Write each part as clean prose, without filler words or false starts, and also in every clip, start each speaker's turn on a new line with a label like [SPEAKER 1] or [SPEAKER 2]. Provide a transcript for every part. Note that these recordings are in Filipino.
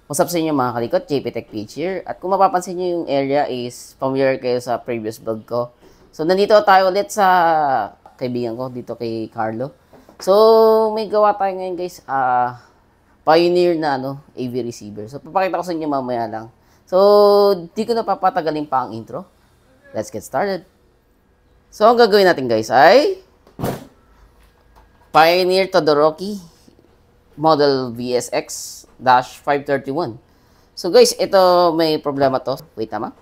[SPEAKER 1] What's up sa inyo mga kalikot, JP Tech PH here. At kung mapapansin nyo yung area is familiar kayo sa previous vlog ko. So nandito tayo ulit sa kaibigan ko, dito kay Carlo. So may gawa tayo ngayon guys, Pioneer na AV receiver. So papakita ko sa inyo mamaya lang. So di ko na papatagalin pa ang intro. Let's get started. So ang gagawin natin guys ay Pioneer Todoroki Model VSX-531. So guys, ito may problema to. Wait tama.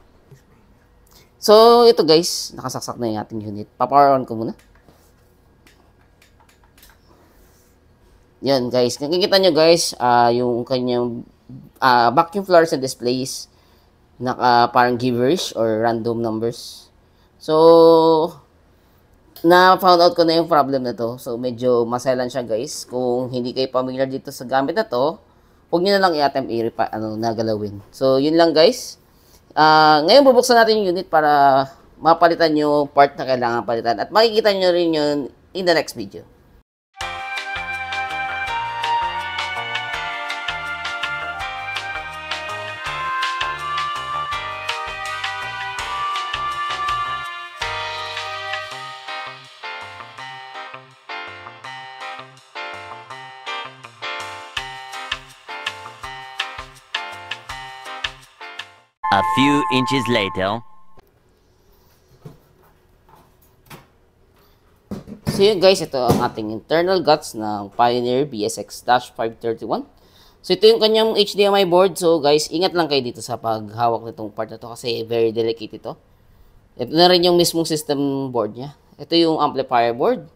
[SPEAKER 1] So ito guys, nakasaksak na yung ating unit. Pa-power on ko muna. Yan guys, nakikita nyo guys, yung kanyang vacuum fluorescent displays parang giverish or random numbers. So na-found out ko na yung problem na to. So, medyo maselan siya, guys. Kung hindi kayo familiar dito sa gamit na to, huwag nyo na lang i-attempt nagalawin. So, yun lang, guys. Ngayon, bubuksan natin yung unit para mapalitan yung part na kailangan palitan. At makikita nyo rin yun in the next video.
[SPEAKER 2] A few inches later.
[SPEAKER 1] So yun guys, ito ang ating internal guts ng Pioneer VSX-531. So ito yung kanyang HDMI board. So guys, ingat lang kayo dito sa paghawak nitong part na to kasi very delicate ito. Ito na rin yung mismong system board niya. Ito yung amplifier board.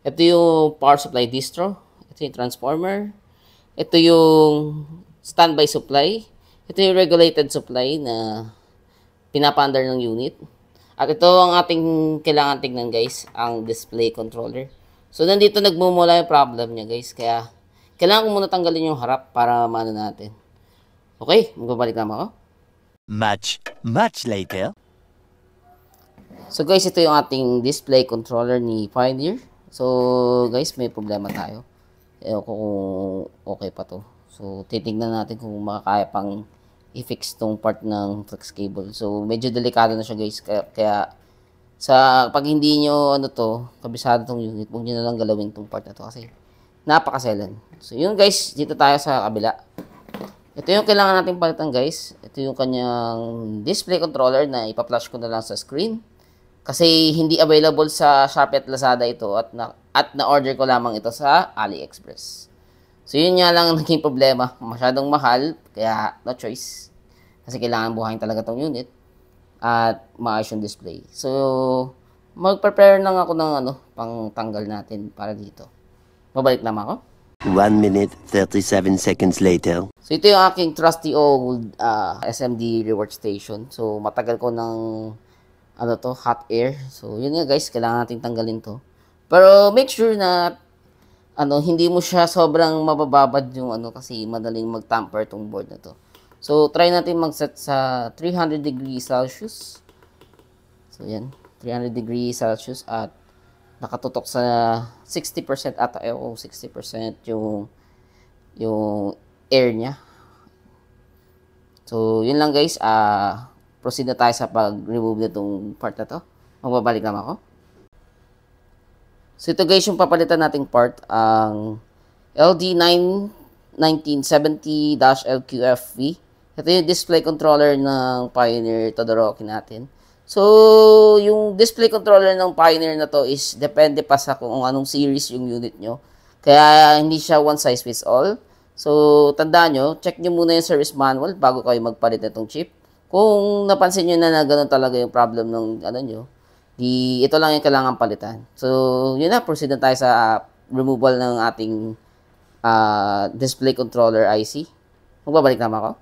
[SPEAKER 1] Ito yung power supply distro. Ito yung transformer. Ito yung standby supply. Ito yung regulated supply na pinapaandar ng unit. At ito ang ating kailangan tignan guys, ang display controller. So nandito nagmumula yung problem niya guys, kaya kailangan ko muna tanggalin yung harap para maano natin. Okay, magbabalik naman ako.
[SPEAKER 2] Much later.
[SPEAKER 1] So guys, ito yung ating display controller ni Pioneer. So guys, may problema tayo. Ewan ko kung okay pa to. So titignan natin kung makakaya pang i-fix tong part ng flex cable. So, medyo delikado na siya guys. Kaya pag hindi nyo kabisado tong unit, huwag nyo na lang galawin tong part na to kasi napakaselan. So, yun guys, dito tayo sa kabila. Ito yung kailangan natin palitan guys. Ito yung kanyang display controller na ipa-flash ko na lang sa screen. Kasi hindi available sa Shopee at Lazada ito at na-order ko lamang ito sa AliExpress. So, yun nga lang ang naging problema. Masyadong mahal, kaya no choice. Kasi kailangan buhayin talaga tong unit at maayos yung display. So, mag-prepare lang ako ng pang tanggal natin para dito. Babalik naman ako.
[SPEAKER 2] 1 minute, 37 seconds later.
[SPEAKER 1] So, ito yung aking trusty old SMD reward station. So, matagal ko ng hot air. So, yun nga guys, kailangan natin tanggalin to. Pero make sure na hindi mo siya sobrang mabababad yung kasi madaling mag-tamper tong board na to. So, try natin mag-set sa 300 degrees Celsius. So, yan. 300 degrees Celsius at nakatutok sa 60% ata. 60% yung air niya. So, yun lang guys. Proceed na tayo sa pag-remove nitong part na to. Magbabalik naman ako. So, ito guys, yung papalitan nating part, ang LD1970-LQFV. Ito yung display controller ng Pioneer Todoroki natin. So, yung display controller ng Pioneer na to is depende pa sa kung anong series yung unit nyo. Kaya, hindi siya one size fits all. So, tandaan nyo, check nyo muna yung service manual bago kayo magpalit nitong chip. Kung napansin nyo na gano'n talaga yung problem ng ito lang yung kailangan palitan. So, yun na. Proceed na tayo sa removal ng ating display controller IC. Magbabalik naman ako.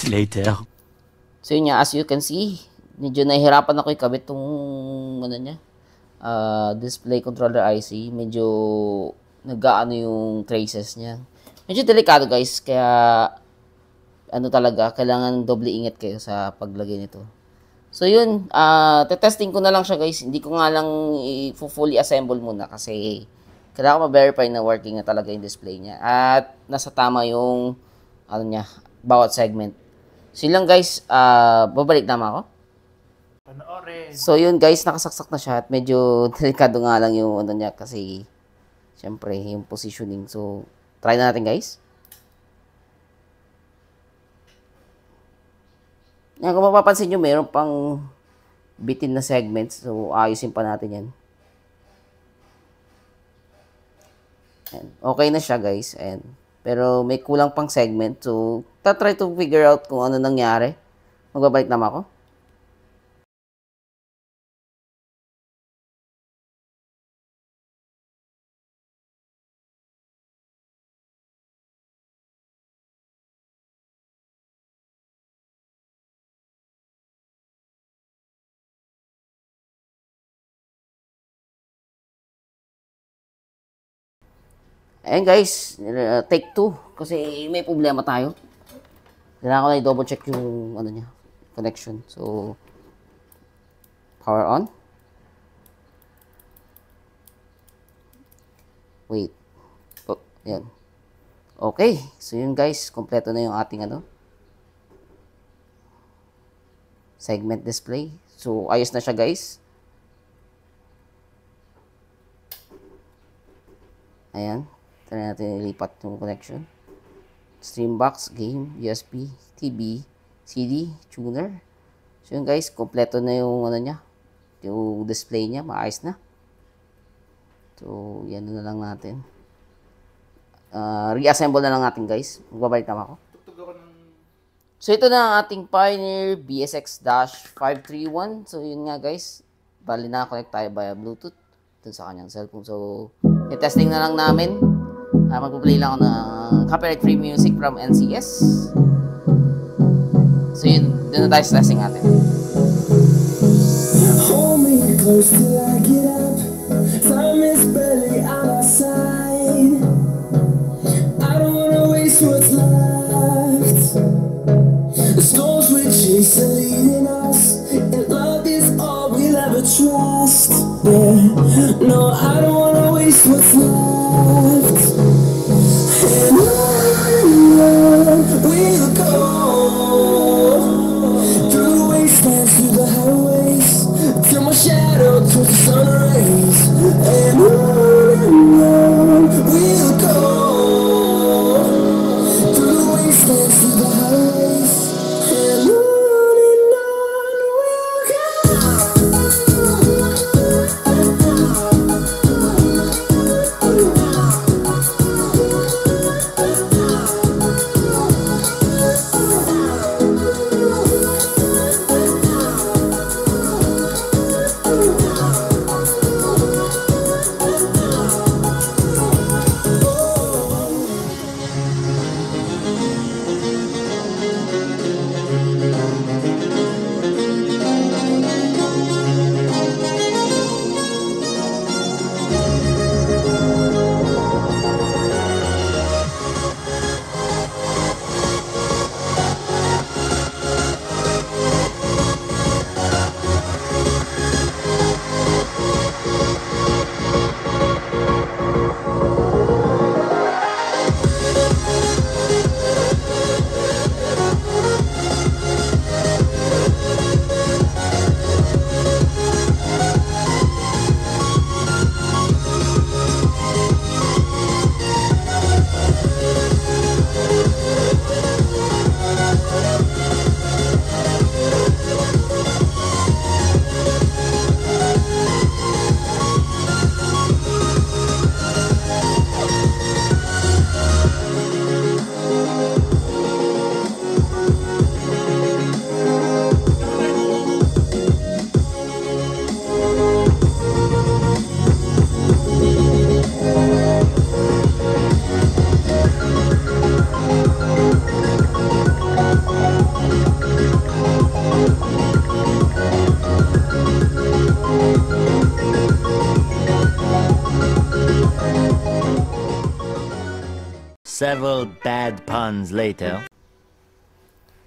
[SPEAKER 2] minutes later.
[SPEAKER 1] So yun nga, as you can see, medyo nahihirapan ako ikabit tong ano niya, display controller IC. Medyo nag-aano yung traces niya. Medyo delikado guys, kaya ano talaga, kailangan doble ingat kayo sa paglagay nito. So yun, testing ko na lang siya guys. Hindi ko nga lang fully assemble muna kasi kailangan ma-verify na working na talaga yung display niya. At nasa tama yung ano niya, bawat segment. So yun lang guys, babalik naman ako. So yun guys, nakasaksak na siya at medyo delikado nga lang yung ano niya kasi syempre yung positioning. So try na natin guys. Yan, kung mapapansin nyo, mayroon pang bitin na segments. So ayusin pa natin yan. Ayan. Okay na siya guys. Ayan. Pero may kulang pang segment. So try to figure out kung ano nangyari. Magbabalik naman ako. Ayan guys, take 2 kasi may problema tayo. Kailangan ko na i-double check yung ano niya, connection. So power on. Wait. Oh, yan. Okay, so yun guys, kompleto na yung ating ano, segment display. So ayos na siya guys. Ayan. Try natin ilipat yung connection. Streambox, game, USB, TV, CD, tuner. So yun guys, kompleto na yung ano niya, yung display niya, maayos na. So yan na lang natin. Reassemble na lang natin guys. Magbabalik naman ako. So ito na ang ating Pioneer BSX-531. So yun nga guys, bali na connect tayo via Bluetooth dun sa kanyang cellphone. So i-testing na lang namin. Magpo-play lang ako ng copyright-free music from NCS. So yun, doon na tayo sa testing natin.
[SPEAKER 3] Hold me close till I get up. Time is barely on our side. I don't wanna waste what's left. The storms we chase are leading us, and love is all we'll ever trust. Yeah, no, I don't wanna waste what's left. And on we'll go, through the wastelands, through the highways, till my shadow turns to sun rays. And on we'll go, through the wastelands, through the highways, and on we'll go.
[SPEAKER 4] Several bad puns later.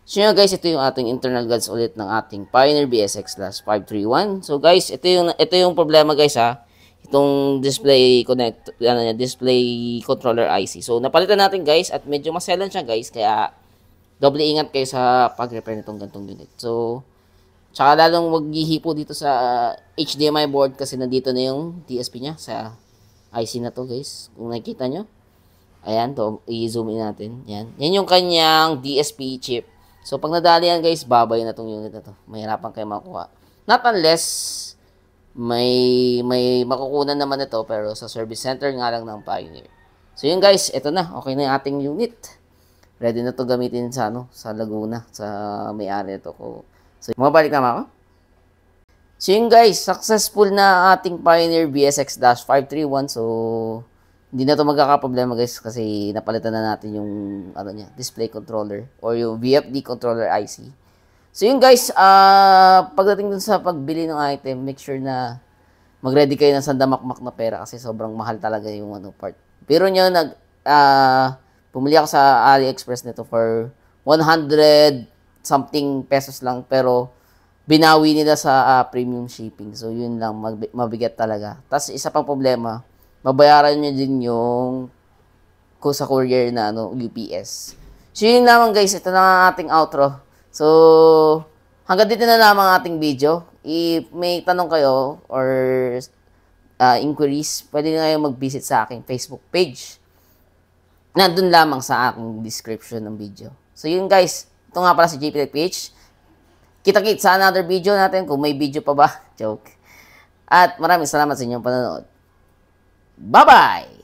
[SPEAKER 1] So yun guys, ito yung ating internal guides ulit ng ating Pioneer BSX-531. So guys, ito yung problema guys ha. Itong display controller IC. So napalitan natin guys at medyo maselan siya guys, kaya doble ingat kayo sa pag-repair nitong gantong unit. So tsaka lalong maghihipo dito sa HDMI board kasi nandito na yung DSP niya sa IC na to guys. Kung nakikita nyo. Ayan, to i-zoom in natin. Yan. Yan yung kanyang DSP chip. So pag nadali yan guys, babay na tong unit na to. Mahirapan kayo makuha. Not unless may makukunan naman ito, pero sa service center nga lang ng Pioneer. So yun guys, ito na. Okay na yung ating unit. Ready na to gamitin sa sa Laguna, sa may-ari nito ko. So mabalik na ako. So yun guys, successful na ating Pioneer BSX-531. So hindi na to magkakaproblema guys kasi napalitan na natin yung display controller or yung VFD controller IC. So yun guys, pagdating dun sa pagbili ng item, make sure na mag-ready kayo ng sandamakmak na pera kasi sobrang mahal talaga yung part. Pero nyo, pumili ako sa AliExpress nito for 100 something pesos lang, pero binawi nila sa premium shipping. So yun lang, mabigat talaga. Tapos isa pang problema, mabayaran nyo din yung sa courier na UPS. So yun naman guys, ito na ang ating outro. So, hanggang dito na lamang ating video. If may tanong kayo or inquiries, pwede na kayo mag-visit sa aking Facebook page. Nandun lamang sa aking description ng video. So, yun guys. Ito nga pala si JP PH. Kita-kits sa another video natin kung may video pa ba. Joke. At maraming salamat sa inyong panonood. Bye-bye!